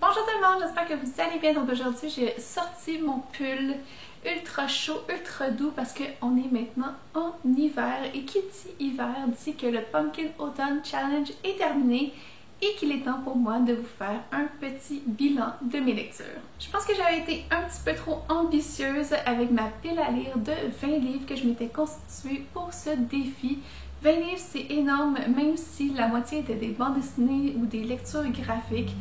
Bonjour tout le monde, j'espère que vous allez bien. Donc aujourd'hui, j'ai sorti mon pull ultra chaud, ultra doux parce qu'on est maintenant en hiver. Et qui dit hiver dit que le Pumpkin Autumn Challenge est terminé et qu'il est temps pour moi de vous faire un petit bilan de mes lectures. Je pense que j'avais été un petit peu trop ambitieuse avec ma pile à lire de 20 livres que je m'étais constituée pour ce défi. 20 livres, c'est énorme, même si la moitié étaient des bandes dessinées ou des lectures graphiques.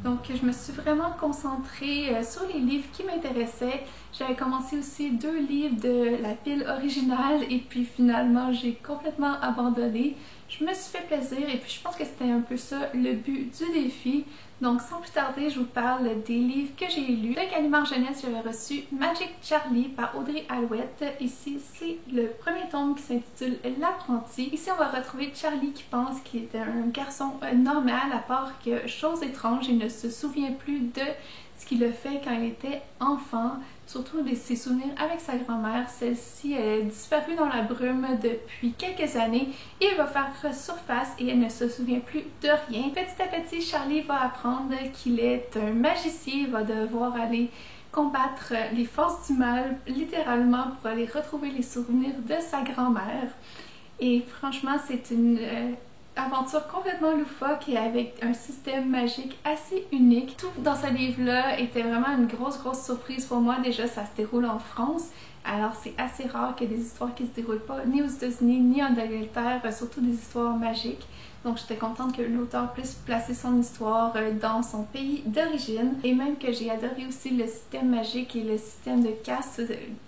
Donc, je me suis vraiment concentrée sur les livres qui m'intéressaient. J'avais commencé aussi 2 livres de la pile originale et puis finalement, j'ai complètement abandonné. Je me suis fait plaisir et puis je pense que c'était un peu ça le but du défi. Donc, sans plus tarder, je vous parle des livres que j'ai lus. De Gallimard Jeunesse, j'avais reçu Magic Charlie par Audrey Alouette. Ici, c'est le premier tome qui s'intitule L'apprenti. Ici, on va retrouver Charlie qui pense qu'il était un garçon normal, à part que, chose étrange, il ne se souvient plus de ce qu'il a fait quand il était enfant, surtout de ses souvenirs avec sa grand-mère. Celle-ci est disparue dans la brume depuis quelques années et elle va faire surface et elle ne se souvient plus de rien. Petit à petit, Charlie va apprendre qu'il est un magicien, il va devoir aller combattre les forces du mal, littéralement, pour aller retrouver les souvenirs de sa grand-mère. Et franchement, c'est une aventure complètement loufoque et avec un système magique assez unique. Tout dans ce livre-là était vraiment une grosse surprise pour moi. Déjà, ça se déroule en France. Alors, c'est assez rare qu'il y ait des histoires qui se déroulent pas ni aux États-Unis ni en Angleterre, surtout des histoires magiques. Donc, j'étais contente que l'auteur puisse placer son histoire dans son pays d'origine. Et même que j'ai adoré aussi le système magique et le système de caste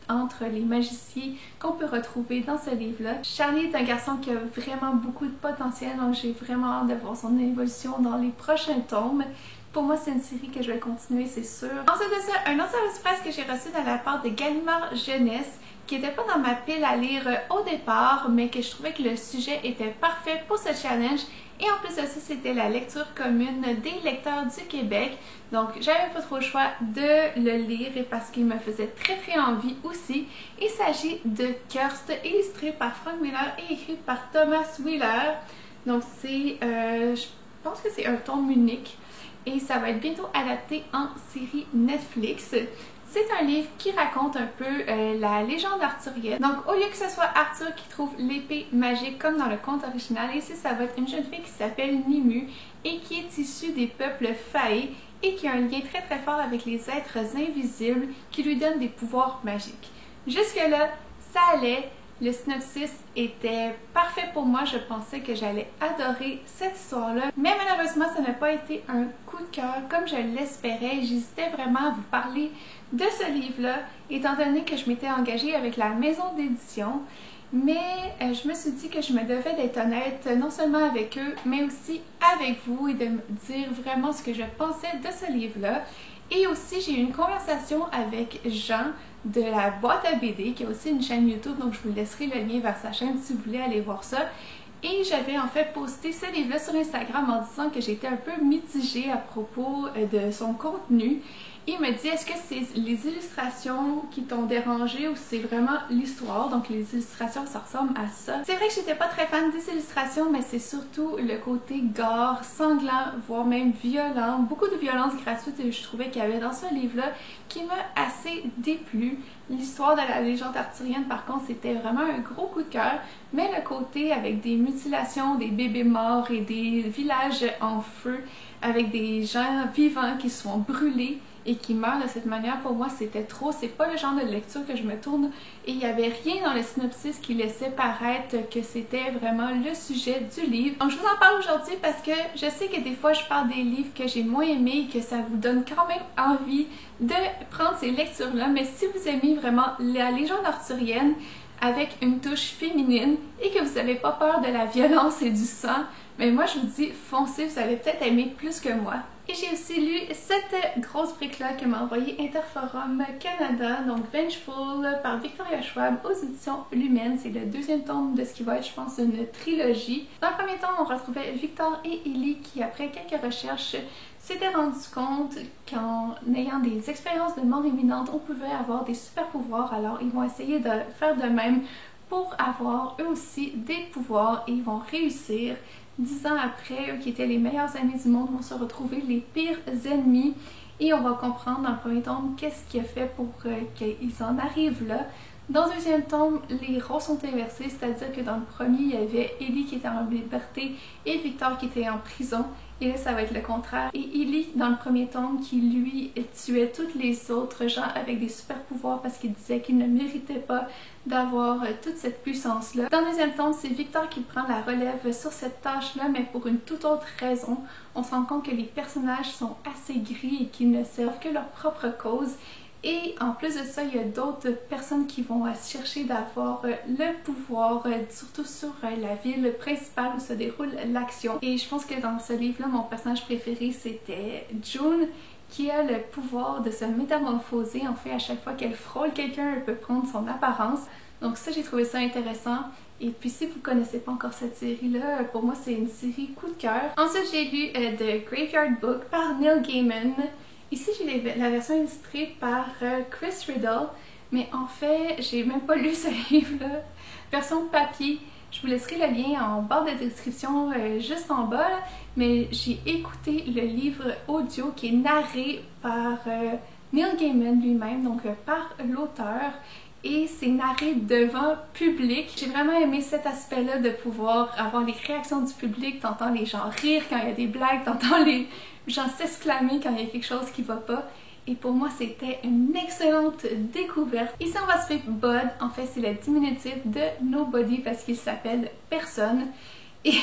entre les magiciens qu'on peut retrouver dans ce livre-là. Charlie est un garçon qui a vraiment beaucoup de potentiel, donc j'ai vraiment hâte de voir son évolution dans les prochains tomes. Pour moi, c'est une série que je vais continuer, c'est sûr. Ensuite de ça, un autre service presse que j'ai reçu de la part de Gallimard Jeunesse, qui n'était pas dans ma pile à lire au départ, mais que je trouvais que le sujet était parfait pour ce challenge. Et en plus de ça, c'était la lecture commune des lecteurs du Québec. Donc, j'avais pas trop le choix de le lire et parce qu'il me faisait très envie aussi. Il s'agit de Cursed, illustré par Frank Miller et écrit par Thomas Wheeler. Donc, c'est, je pense que c'est un tome unique. Et ça va être bientôt adapté en série Netflix. C'est un livre qui raconte un peu la légende arthurienne. Donc, au lieu que ce soit Arthur qui trouve l'épée magique comme dans le conte original, ici ça va être une jeune fille qui s'appelle Nimue et qui est issue des peuples fae et qui a un lien très fort avec les êtres invisibles qui lui donnent des pouvoirs magiques. Jusque-là, ça allait. Le synopsis était parfait pour moi, je pensais que j'allais adorer cette histoire-là, mais malheureusement ça n'a pas été un coup de cœur comme je l'espérais. J'hésitais vraiment à vous parler de ce livre-là, étant donné que je m'étais engagée avec la maison d'édition, mais je me suis dit que je me devais d'être honnête, non seulement avec eux, mais aussi avec vous et de me dire vraiment ce que je pensais de ce livre-là. Et aussi, j'ai eu une conversation avec Jean de la boîte à BD, qui a aussi une chaîne YouTube, donc je vous laisserai le lien vers sa chaîne si vous voulez aller voir ça. Et j'avais en fait posté ce livre-là sur Instagram en disant que j'étais un peu mitigée à propos de son contenu. Et il me dit, est-ce que c'est les illustrations qui t'ont dérangé ou c'est vraiment l'histoire? Donc les illustrations, ça ressemble à ça. C'est vrai que j'étais pas très fan des illustrations, mais c'est surtout le côté gore, sanglant, voire même violent. Beaucoup de violence gratuite je trouvais qu'il y avait dans ce livre-là qui m'a assez déplu. L'histoire de la légende arthurienne, par contre, c'était vraiment un gros coup de cœur. Mais le côté avec des mutilations, des bébés morts et des villages en feu, avec des gens vivants qui se font brûler et qui meurent de cette manière, pour moi c'était trop. C'est pas le genre de lecture que je me tourne et il n'y avait rien dans le synopsis qui laissait paraître que c'était vraiment le sujet du livre. Donc je vous en parle aujourd'hui parce que je sais que des fois je parle des livres que j'ai moins aimés et que ça vous donne quand même envie de prendre ces lectures-là. Mais si vous aimez vraiment la légende arthurienne avec une touche féminine et que vous n'avez pas peur de la violence et du sang, mais moi je vous dis foncez, vous allez peut-être aimer plus que moi. Et j'ai aussi lu cette grosse brique-là que m'a envoyé Interforum Canada, donc Vengeful par Victoria Schwab aux éditions Lumen. C'est le deuxième tome de ce qui va être, je pense, une trilogie. Dans le premier tome, on retrouvait Victor et Ellie qui, après quelques recherches, s'étaient rendus compte qu'en ayant des expériences de mort imminente, on pouvait avoir des super pouvoirs. Alors, ils vont essayer de faire de même pour avoir eux aussi des pouvoirs et ils vont réussir. 10 ans après, eux qui étaient les meilleurs amis du monde vont se retrouver les pires ennemis. Et on va comprendre dans le premier tome qu'est-ce qui a fait pour qu'ils en arrivent là. Dans le deuxième tome, les rôles sont inversés, c'est-à-dire que dans le premier, il y avait Ellie qui était en liberté et Victor qui était en prison. Et là, ça va être le contraire. Et Ellie, dans le premier tome, qui lui tuait tous les autres gens avec des super pouvoirs parce qu'il disait qu'il ne méritait pas d'avoir toute cette puissance-là. Dans le deuxième tome, c'est Victor qui prend la relève sur cette tâche-là, mais pour une toute autre raison. On se rend compte que les personnages sont assez gris et qu'ils ne servent que leur propre cause. Et en plus de ça, il y a d'autres personnes qui vont chercher d'avoir le pouvoir, surtout sur la ville principale où se déroule l'action. Et je pense que dans ce livre-là, mon personnage préféré, c'était June, qui a le pouvoir de se métamorphoser. En fait, à chaque fois qu'elle frôle quelqu'un, elle peut prendre son apparence. Donc ça, j'ai trouvé ça intéressant. Et puis si vous connaissez pas encore cette série-là, pour moi, c'est une série coup de cœur. Ensuite, j'ai lu The Graveyard Book par Neil Gaiman. Ici, j'ai la version illustrée par Chris Riddle, mais en fait, j'ai même pas lu ce livre-là. Version papier, je vous laisserai le lien en barre de description juste en bas, là. Mais j'ai écouté le livre audio qui est narré par Neil Gaiman lui-même, donc par l'auteur. Et c'est narré devant public. J'ai vraiment aimé cet aspect-là de pouvoir avoir les réactions du public, t'entends les gens rire quand il y a des blagues, t'entends les gens s'exclamer quand il y a quelque chose qui va pas. Et pour moi, c'était une excellente découverte. Ici, on va suivre Bud. En fait, c'est le diminutif de Nobody parce qu'il s'appelle Personne. Et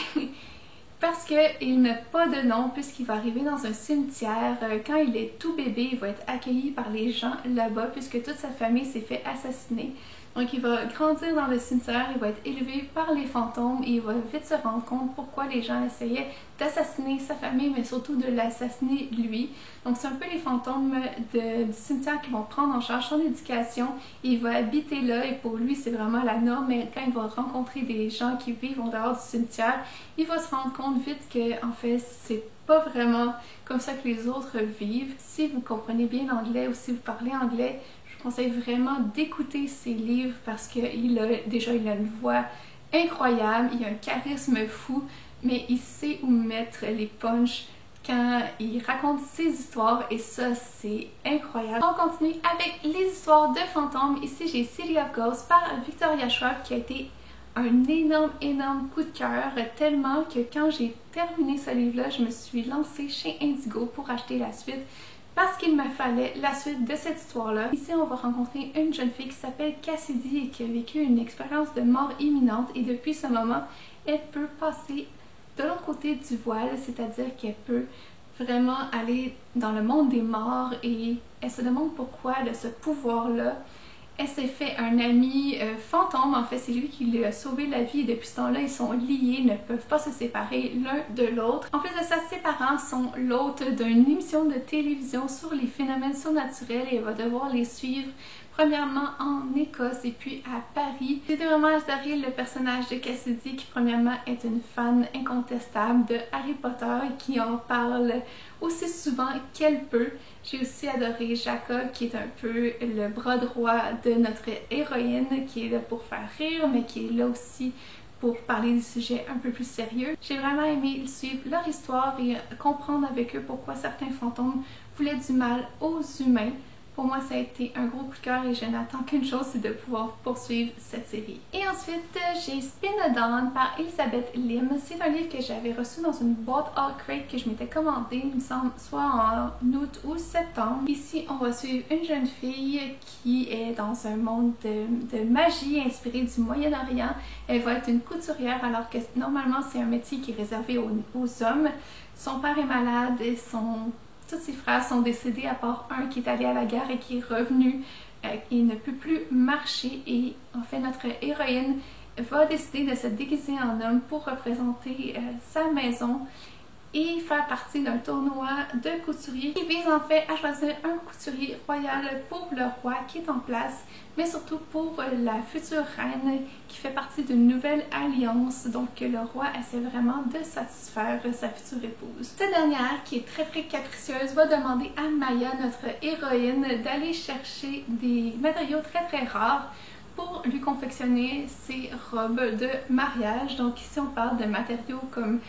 parce qu'il n'a pas de nom puisqu'il va arriver dans un cimetière. Quand il est tout bébé, il va être accueilli par les gens là-bas puisque toute sa famille s'est fait assassiner. Donc il va grandir dans le cimetière, il va être élevé par les fantômes et il va vite se rendre compte pourquoi les gens essayaient d'assassiner sa famille, mais surtout de l'assassiner lui. Donc c'est un peu les fantômes du cimetière qui vont prendre en charge son éducation et il va habiter là et pour lui c'est vraiment la norme, mais quand il va rencontrer des gens qui vivent en dehors du cimetière, il va se rendre compte vite que en fait c'est pas vraiment comme ça que les autres vivent. Si vous comprenez bien l'anglais ou si vous parlez anglais, je vous conseille vraiment d'écouter ses livres parce qu'il a une voix incroyable, il a un charisme fou, mais il sait où mettre les punchs quand il raconte ses histoires et ça c'est incroyable. On continue avec les histoires de fantômes. Ici j'ai City of Ghosts par Victoria Schwab qui a été un énorme coup de cœur, tellement que quand j'ai terminé ce livre-là, je me suis lancée chez Indigo pour acheter la suite parce qu'il me fallait la suite de cette histoire-là. Ici, on va rencontrer une jeune fille qui s'appelle Cassidy et qui a vécu une expérience de mort imminente et depuis ce moment, elle peut passer de l'autre côté du voile, c'est-à-dire qu'elle peut vraiment aller dans le monde des morts et elle se demande pourquoi elle a ce pouvoir-là. Elle s'est fait un ami fantôme, en fait c'est lui qui lui a sauvé la vie et depuis ce temps-là ils sont liés, ne peuvent pas se séparer l'un de l'autre. En plus de ça, ses parents sont l'hôte d'une émission de télévision sur les phénomènes surnaturels et elle va devoir les suivre premièrement en Écosse et puis à Paris. J'ai vraiment adoré le personnage de Cassidy qui premièrement est une fan incontestable de Harry Potter et qui en parle aussi souvent qu'elle peut. J'ai aussi adoré Jacob qui est un peu le bras droit de notre héroïne qui est là pour faire rire mais qui est là aussi pour parler des sujets un peu plus sérieux. J'ai vraiment aimé suivre leur histoire et comprendre avec eux pourquoi certains fantômes voulaient du mal aux humains. Pour moi, ça a été un gros coup de cœur et je n'attends qu'une chose, c'est de pouvoir poursuivre cette série. Et ensuite, j'ai Spin a Dawn par Elizabeth Lim. C'est un livre que j'avais reçu dans une boîte All Crate que je m'étais commandée, il me semble, soit en août ou septembre. Ici, on va suivre une jeune fille qui est dans un monde de magie inspiré du Moyen-Orient. Elle va être une couturière alors que normalement, c'est un métier qui est réservé aux hommes. Son père est malade et tous ses frères sont décédés à part un qui est allé à la guerre et qui est revenu. Il ne peut plus marcher et en fait notre héroïne va décider de se déguiser en homme pour représenter sa maison et faire partie d'un tournoi de couturiers qui vise en fait à choisir un couturier royal pour le roi qui est en place, mais surtout pour la future reine qui fait partie d'une nouvelle alliance. Donc le roi essaie vraiment de satisfaire sa future épouse. Cette dernière, qui est très capricieuse, va demander à Maya, notre héroïne, d'aller chercher des matériaux très rares pour lui confectionner ses robes de mariage. Donc ici on parle de matériaux comme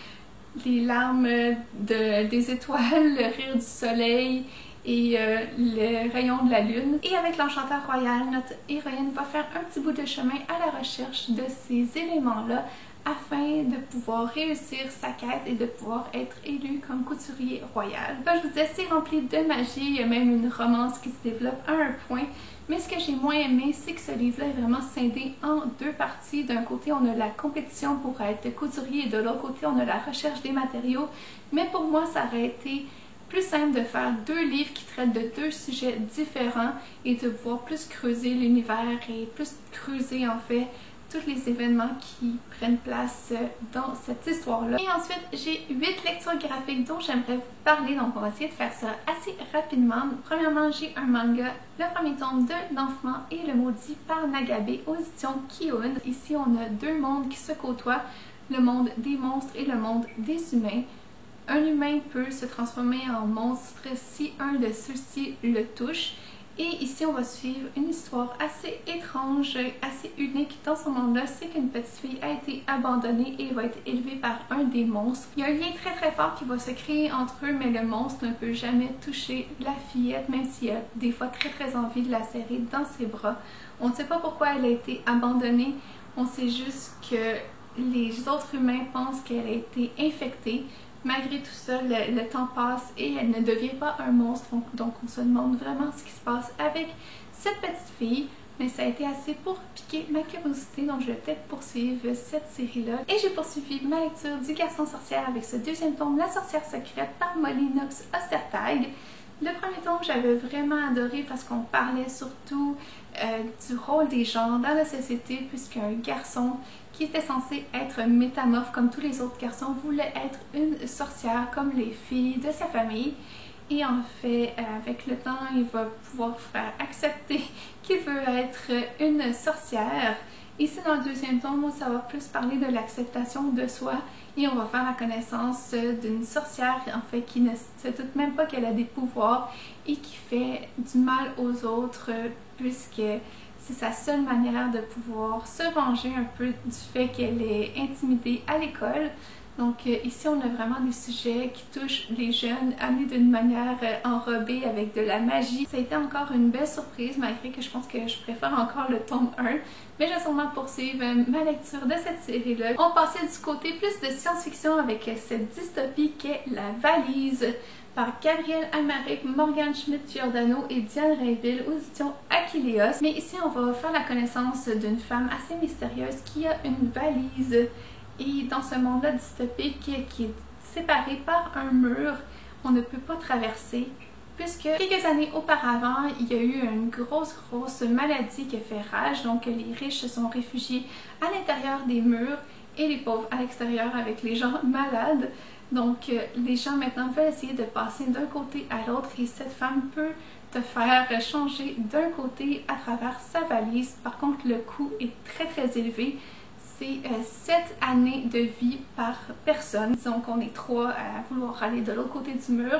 les larmes des étoiles, le rire du soleil et le rayon de la lune. Et avec l'Enchanteur Royal, notre héroïne va faire un petit bout de chemin à la recherche de ces éléments-là afin de pouvoir réussir sa quête et de pouvoir être élue comme couturier royal. Comme je vous disais, c'est rempli de magie, il y a même une romance qui se développe à un point. Mais ce que j'ai moins aimé, c'est que ce livre-là est vraiment scindé en deux parties. D'un côté, on a la compétition pour être couturier et de l'autre côté, on a la recherche des matériaux. Mais pour moi, ça aurait été plus simple de faire deux livres qui traitent de deux sujets différents et de pouvoir plus creuser l'univers et plus creuser en fait tous les événements qui prennent place dans cette histoire-là. Et ensuite, j'ai 8 lectures graphiques dont j'aimerais vous parler, donc on va essayer de faire ça assez rapidement. Premièrement, j'ai un manga, le premier tome de L'Enfant et le Maudit par Nagabe aux éditions Kiun. Ici, on a deux mondes qui se côtoient, le monde des monstres et le monde des humains. Un humain peut se transformer en monstre si un de ceux-ci le touche. Et ici, on va suivre une histoire assez étrange, assez unique dans ce monde-là. C'est qu'une petite fille a été abandonnée et va être élevée par un des monstres. Il y a un lien très très fort qui va se créer entre eux, mais le monstre ne peut jamais toucher la fillette, même s'il a des fois très très envie de la serrer dans ses bras. On ne sait pas pourquoi elle a été abandonnée, on sait juste que les autres humains pensent qu'elle a été infectée. Malgré tout ça, le temps passe et elle ne devient pas un monstre, donc on se demande vraiment ce qui se passe avec cette petite fille. Mais ça a été assez pour piquer ma curiosité, donc je vais peut-être poursuivre cette série-là. Et j'ai poursuivi ma lecture du Garçon sorcière avec ce deuxième tome, La sorcière secrète par Molly Knox Ostertag. Le premier tome, j'avais vraiment adoré parce qu'on parlait surtout du rôle des genres dans la société, puisqu'un garçon qui était censé être métamorphe comme tous les autres garçons voulait être une sorcière comme les filles de sa famille. Et en fait, avec le temps, il va pouvoir faire accepter qu'il veut être une sorcière. Ici, dans le deuxième tome, ça va plus parler de l'acceptation de soi et on va faire la connaissance d'une sorcière en fait qui ne se doute même pas qu'elle a des pouvoirs et qui fait du mal aux autres puisque c'est sa seule manière de pouvoir se venger un peu du fait qu'elle est intimidée à l'école. Donc ici, on a vraiment des sujets qui touchent les jeunes, amenés d'une manière enrobée avec de la magie. Ça a été encore une belle surprise, malgré que je pense que je préfère encore le tome 1. Mais je vais sûrement poursuivre ma lecture de cette série-là. On passait du côté plus de science-fiction avec cette dystopie qu'est La Valise par Gabrielle Amalric, Morgane Schmidt-Giordano et Diane Rainville aux éditions Achilleos. Mais ici, on va faire la connaissance d'une femme assez mystérieuse qui a une valise. Et dans ce monde-là dystopique qui est séparé par un mur, on ne peut pas traverser. Puisque quelques années auparavant, il y a eu une grosse maladie qui a fait rage. Donc les riches se sont réfugiés à l'intérieur des murs et les pauvres à l'extérieur avec les gens malades. Donc les gens maintenant veulent essayer de passer d'un côté à l'autre et cette femme peut te faire changer d'un côté à travers sa valise. Par contre, le coût est très élevé. C'est 7 années de vie par personne. Disons qu'on est 3 à vouloir aller de l'autre côté du mur.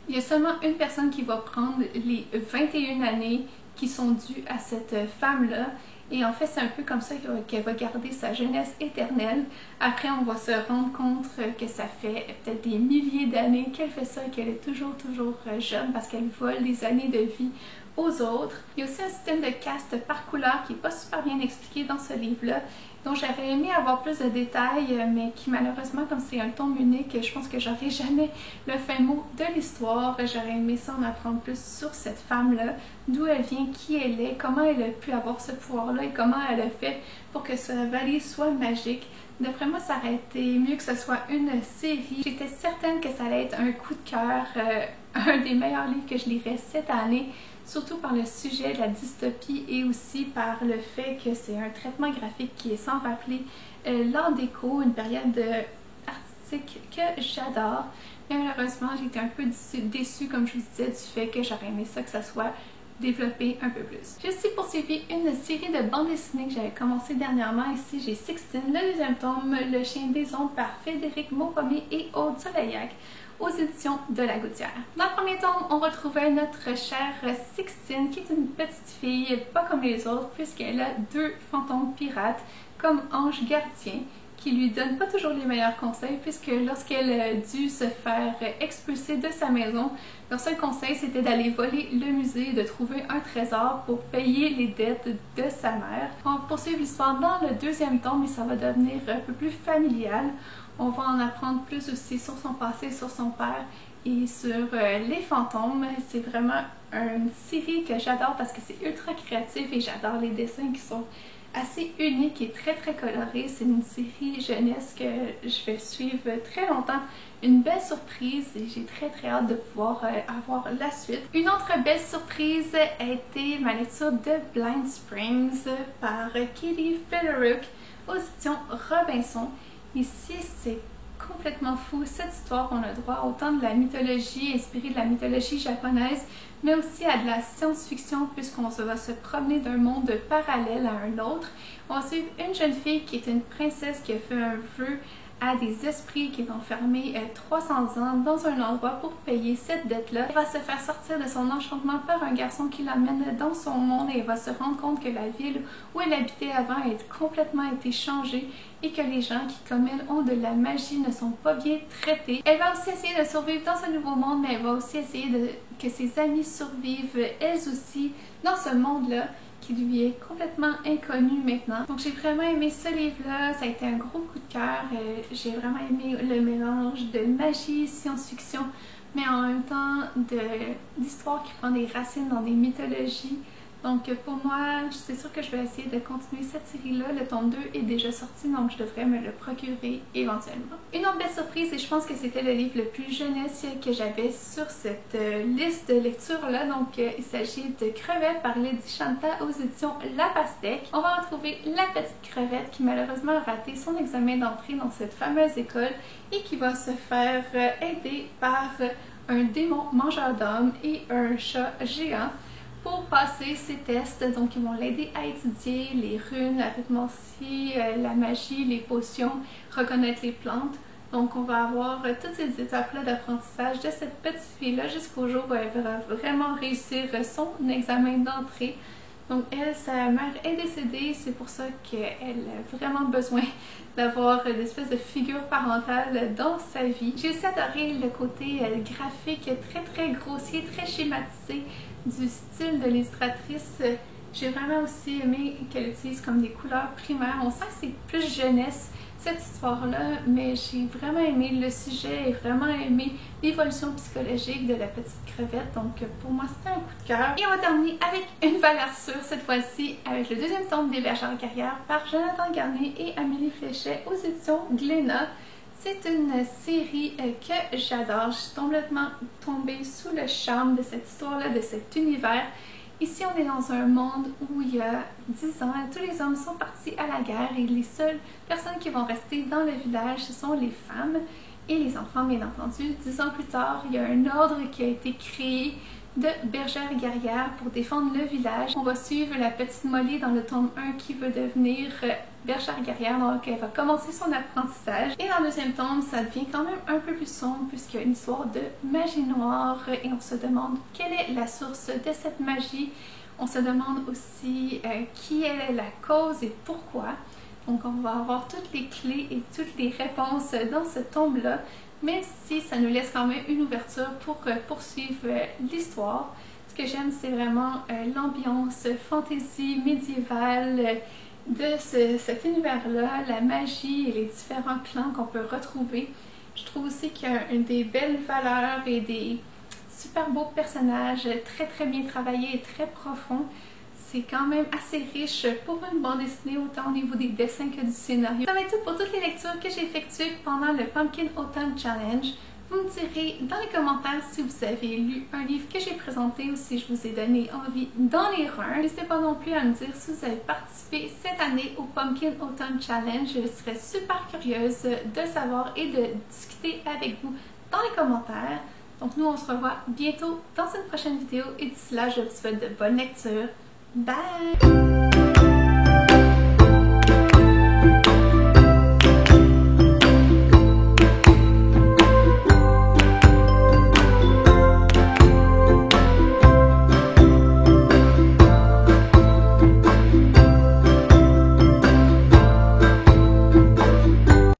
Il y a seulement une personne qui va prendre les 21 années qui sont dues à cette femme-là. Et en fait, c'est un peu comme ça qu'elle va garder sa jeunesse éternelle. Après, on va se rendre compte que ça fait peut-être des milliers d'années qu'elle fait ça et qu'elle est toujours jeune parce qu'elle vole des années de vie aux autres. Il y a aussi un système de caste par couleur qui n'est pas super bien expliqué dans ce livre-là, dont j'aurais aimé avoir plus de détails, mais qui malheureusement, comme c'est un tome unique, je pense que j'aurai jamais le fin mot de l'histoire. J'aurais aimé ça en apprendre plus sur cette femme-là, d'où elle vient, qui elle est, comment elle a pu avoir ce pouvoir-là et comment elle a fait pour que sa valise soit magique. D'après moi, ça aurait été mieux que ce soit une série. J'étais certaine que ça allait être un coup de cœur, un des meilleurs livres que je lirais cette année, surtout par le sujet de la dystopie et aussi par le fait que c'est un traitement graphique qui est sans rappeler l'art déco, une période artistique que j'adore. Mais malheureusement, j'ai été un peu déçue, comme je vous disais, du fait que j'aurais aimé ça que ça soit développer un peu plus. J'ai aussi poursuivi une série de bandes dessinées que j'avais commencé dernièrement. Ici, j'ai Sixtine, le deuxième tome, Le Chien des Ombres par Frédéric Maupomier et Aude Soleillac aux éditions de La Gouttière. Dans le premier tome, on retrouvait notre chère Sixtine, qui est une petite fille pas comme les autres, puisqu'elle a 2 fantômes pirates comme anges gardiens qui lui donne pas toujours les meilleurs conseils puisque lorsqu'elle a dû se faire expulser de sa maison, leur seul conseil c'était d'aller voler le musée et de trouver un trésor pour payer les dettes de sa mère. On va poursuivre l'histoire dans le deuxième tome et ça va devenir un peu plus familial. On va en apprendre plus aussi sur son passé, sur son père et sur les fantômes. C'est vraiment une série que j'adore parce que c'est ultra créatif et j'adore les dessins qui sont assez uniques et très colorés. C'est une série jeunesse que je vais suivre très longtemps. Une belle surprise et j'ai très hâte de pouvoir avoir la suite. Une autre belle surprise a été ma lecture de Blind Springs par Katie Federick aux éditions Robinson. Ici, c'est complètement fou. Cette histoire, on a droit autant de la mythologie inspirée de la mythologie japonaise, mais aussi à de la science-fiction puisqu'on va se promener d'un monde parallèle à un autre. On va suivre une jeune fille qui est une princesse qui a fait un vœu à des esprits qui est enfermé 300 ans dans un endroit pour payer cette dette-là. Elle va se faire sortir de son enchantement par un garçon qui l'amène dans son monde et elle va se rendre compte que la ville où elle habitait avant a complètement été changée et que les gens qui, comme elle, ont de la magie ne sont pas bien traités. Elle va aussi essayer de survivre dans ce nouveau monde, mais elle va aussi essayer que ses amis survivent elles aussi dans ce monde-là qui lui est complètement inconnu maintenant. Donc j'ai vraiment aimé ce livre-là, ça a été un gros coup de cœur. J'ai vraiment aimé le mélange de magie, science-fiction, mais en même temps d'histoire qui prend des racines dans des mythologies. Donc pour moi, c'est sûr que je vais essayer de continuer cette série-là. Le tome 2 est déjà sorti, donc je devrais me le procurer éventuellement. Une autre belle surprise, et je pense que c'était le livre le plus jeunesse que j'avais sur cette liste de lecture-là. Donc il s'agit de Crevette par Lady Shanta aux éditions La Pastèque. On va retrouver la petite crevette qui malheureusement a raté son examen d'entrée dans cette fameuse école et qui va se faire aider par un démon mangeur d'hommes et un chat géant pour passer ces tests. Donc ils vont l'aider à étudier les runes, l'arithmétie, la magie, les potions, reconnaître les plantes. Donc on va avoir toutes ces étapes-là d'apprentissage de cette petite fille-là jusqu'au jour où elle va vraiment réussir son examen d'entrée. Donc elle, sa mère est décédée, c'est pour ça qu'elle a vraiment besoin d'avoir une espèce de figure parentale dans sa vie. J'ai aussi adoré le côté graphique très grossier, très schématisé du style de l'illustratrice. J'ai vraiment aussi aimé qu'elle utilise comme des couleurs primaires. On sent que c'est plus jeunesse cette histoire-là, mais j'ai vraiment aimé le sujet et vraiment aimé l'évolution psychologique de la petite crevette. Donc pour moi, c'était un coup de cœur. Et on va terminer avec une valeur sûre, cette fois-ci avec le deuxième tome des Bergères guerrières par Jonathan Garnier et Amélie Fléchet aux éditions Glénat. C'est une série que j'adore. Je suis complètement tombée sous le charme de cette histoire-là, de cet univers. Ici, on est dans un monde où il y a 10 ans, tous les hommes sont partis à la guerre et les seules personnes qui vont rester dans le village, ce sont les femmes et les enfants, bien entendu. 10 ans plus tard, il y a un ordre qui a été créé de bergères guerrières pour défendre le village. On va suivre la petite Molly dans le tome 1 qui veut devenir bergère guerrière, donc elle va commencer son apprentissage. Et dans le deuxième tome, ça devient quand même un peu plus sombre puisqu'il y a une histoire de magie noire et on se demande quelle est la source de cette magie. On se demande aussi qui est la cause et pourquoi. Donc on va avoir toutes les clés et toutes les réponses dans ce tome-là, même si ça nous laisse quand même une ouverture pour poursuivre l'histoire. Ce que j'aime, c'est vraiment l'ambiance fantasy médiévale de cet univers-là, la magie et les différents clans qu'on peut retrouver. Je trouve aussi qu'il y a des belles valeurs et des super beaux personnages très bien travaillés et très profonds. C'est quand même assez riche pour une bande dessinée, autant au niveau des dessins que du scénario. Ça va être tout pour toutes les lectures que j'ai effectuées pendant le Pumpkin Autumn Challenge. Vous me direz dans les commentaires si vous avez lu un livre que j'ai présenté ou si je vous ai donné envie d'en lire un. N'hésitez pas non plus à me dire si vous avez participé cette année au Pumpkin Autumn Challenge. Je serais super curieuse de savoir et de discuter avec vous dans les commentaires. Donc nous, on se revoit bientôt dans une prochaine vidéo et d'ici là, je vous souhaite de bonnes lectures. Bye!